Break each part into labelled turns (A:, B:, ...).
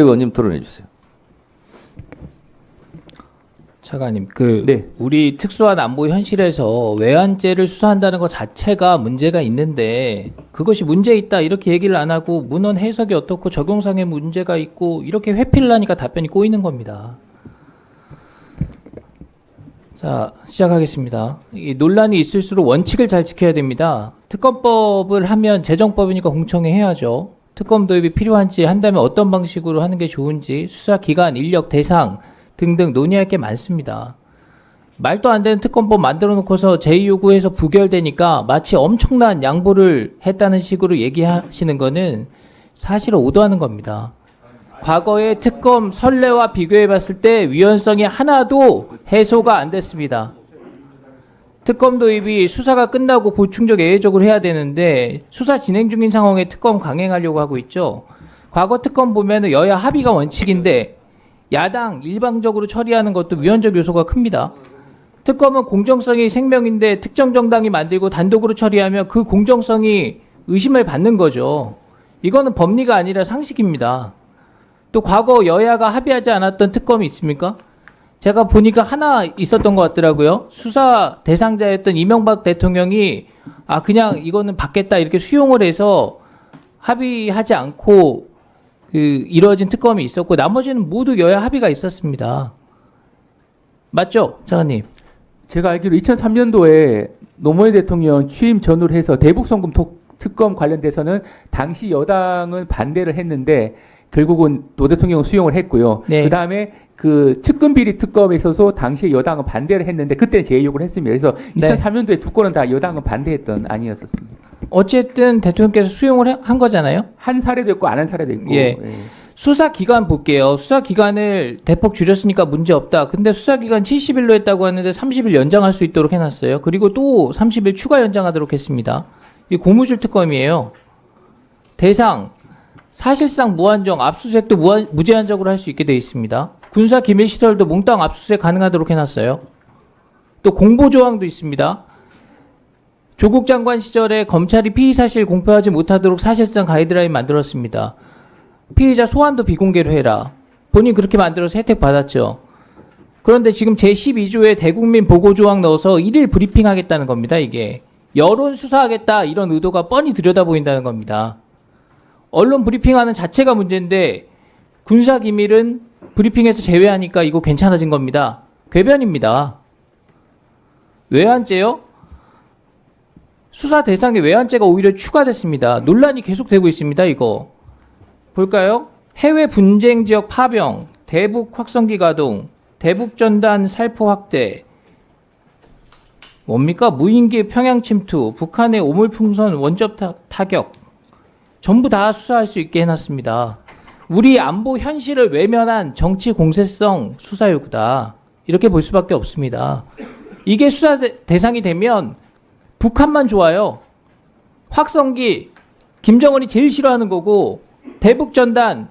A: 의원님 토론해 주세요.
B: 차관님,
A: 네.
B: 우리 특수한 안보 현실에서 외환죄를 수사한다는 것 자체가 문제가 있는데 그것이 문제 있다 이렇게 얘기를 안 하고 문헌 해석이 어떻고 적용상의 문제가 있고 이렇게 회피를 하니까 답변이 꼬이는 겁니다. 자, 시작하겠습니다. 이 논란이 있을수록 원칙을 잘 지켜야 됩니다. 특검법을 하면 재정법이니까 공청회 해야죠. 특검 도입이 필요한지 한다면 어떤 방식으로 하는 게 좋은지 수사 기간, 인력, 대상 등등 논의할 게 많습니다. 말도 안 되는 특검법 만들어 놓고서 제2요구해서 부결되니까 마치 엄청난 양보를 했다는 식으로 얘기하시는 거는 사실을 오도하는 겁니다. 과거의 특검 선례와 비교해 봤을 때 위헌성이 하나도 해소가 안 됐습니다. 특검 도입이 수사가 끝나고 보충적 예외적으로 해야 되는데 수사 진행 중인 상황에 특검 강행하려고 하고 있죠. 과거 특검 보면은 여야 합의가 원칙인데 야당 일방적으로 처리하는 것도 위헌적 요소가 큽니다. 특검은 공정성이 생명인데 특정 정당이 만들고 단독으로 처리하면 그 공정성이 의심을 받는 거죠. 이거는 법리가 아니라 상식입니다. 또 과거 여야가 합의하지 않았던 특검이 있습니까? 제가 보니까 하나 있었던 것 같더라고요. 수사 대상자였던 이명박 대통령이 그냥 이거는 받겠다 이렇게 수용을 해서 합의하지 않고 이루어진 특검이 있었고 나머지는 모두 여야 합의가 있었습니다. 맞죠, 차관님?
C: 제가 알기로 2003년도에 노무현 대통령 취임 전후로 해서 대북송금 특검 관련돼서는 당시 여당은 반대를 했는데 결국은 노 대통령은 수용을 했고요.
B: 네.
C: 그 다음에 그 측근 비리 특검에 있어서 당시에 여당은 반대를 했는데 그때는 제의요구를 했습니다. 그래서
B: 네.
C: 2003년도에 두 건은 다 여당은 반대했던 안이었었습니다.
B: 어쨌든 대통령께서 수용을 한 거잖아요.
C: 한 사례도 있고 안 한 사례도 있고.
B: 예. 수사 기간 볼게요. 수사 기간을 대폭 줄였으니까 문제 없다. 근데 수사 기간 70일로 했다고 하는데 30일 연장할 수 있도록 해놨어요. 그리고 또 30일 추가 연장하도록 했습니다. 이 고무줄 특검이에요. 대상 사실상 무한정, 압수수색도 무제한적으로 할 수 있게 되어 있습니다. 군사 기밀 시설도 몽땅 압수수색 가능하도록 해놨어요. 또 공보 조항도 있습니다. 조국 장관 시절에 검찰이 피의 사실 공표하지 못하도록 사실상 가이드라인 만들었습니다. 피의자 소환도 비공개로 해라. 본인 그렇게 만들어서 혜택 받았죠. 그런데 지금 제12조에 대국민 보고 조항 넣어서 일일 브리핑 하겠다는 겁니다. 이게 여론 수사하겠다 이런 의도가 뻔히 들여다 보인다는 겁니다. 언론 브리핑하는 자체가 문제인데 군사기밀은 브리핑에서 제외하니까 이거 괜찮아진 겁니다. 궤변입니다. 외환죄요? 수사 대상에 외환죄가 오히려 추가됐습니다. 논란이 계속되고 있습니다. 이거 볼까요? 해외 분쟁 지역 파병, 대북 확성기 가동, 대북 전단 살포 확대, 뭡니까? 무인기 평양 침투, 북한의 오물풍선 원접 타격, 전부 다 수사할 수 있게 해놨습니다. 우리 안보 현실을 외면한 정치 공세성 수사 요구다. 이렇게 볼 수밖에 없습니다. 이게 수사 대상이 되면 북한만 좋아요. 확성기, 김정은이 제일 싫어하는 거고 대북 전단,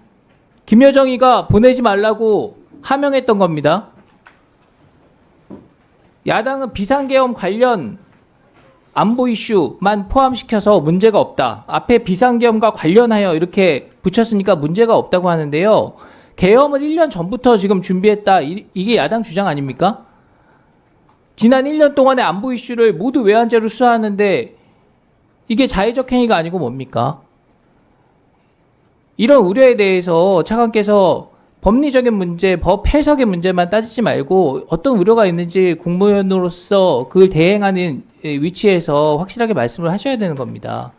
B: 김여정이가 보내지 말라고 하명했던 겁니다. 야당은 비상계엄 관련 안보 이슈만 포함시켜서 문제가 없다. 앞에 비상계엄과 관련하여 이렇게 붙였으니까 문제가 없다고 하는데요. 계엄을 1년 전부터 지금 준비했다. 이게 야당 주장 아닙니까? 지난 1년 동안의 안보 이슈를 모두 외환죄로 수사하는데 이게 자의적 행위가 아니고 뭡니까? 이런 우려에 대해서 차관께서 법리적인 문제, 법 해석의 문제만 따지지 말고 어떤 우려가 있는지 국무위원으로서 그걸 대행하는 위치에서 확실하게 말씀을 하셔야 되는 겁니다.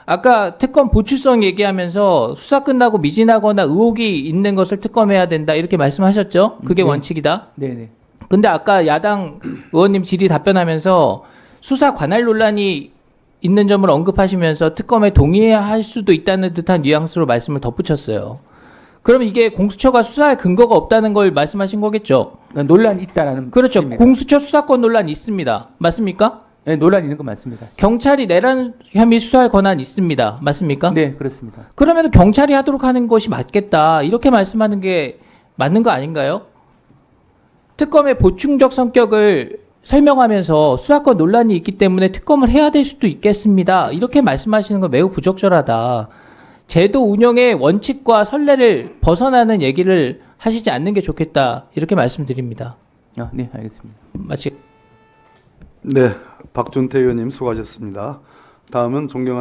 B: 아까 특검 보출성 얘기하면서 수사 끝나고 미진하거나 의혹이 있는 것을 특검해야 된다 이렇게 말씀하셨죠? 그게
C: 네.
B: 원칙이다.
C: 네네.
B: 근데 아까 야당 의원님 질의 답변하면서 수사 관할 논란이 있는 점을 언급하시면서 특검에 동의할 수도 있다는 듯한 뉘앙스로 말씀을 덧붙였어요. 그럼 이게 공수처가 수사할 근거가 없다는 걸 말씀하신 거겠죠?
C: 논란이 있다라는.
B: 그렇죠.
C: 뜻입니다.
B: 공수처 수사권 논란이 있습니다. 맞습니까?
C: 네, 논란이 있는 건 맞습니다.
B: 경찰이 내란 혐의 수사할 권한 있습니다. 맞습니까?
C: 네, 그렇습니다.
B: 그러면 경찰이 하도록 하는 것이 맞겠다. 이렇게 말씀하는 게 맞는 거 아닌가요? 특검의 보충적 성격을 설명하면서 수사권 논란이 있기 때문에 특검을 해야 될 수도 있겠습니다. 이렇게 말씀하시는 건 매우 부적절하다. 제도 운영의 원칙과 선례를 벗어나는 얘기를 하시지 않는 게 좋겠다 이렇게 말씀드립니다.
C: 네, 알겠습니다.
B: 마치
A: 네, 박준태 의원님 수고하셨습니다. 다음은 존경하는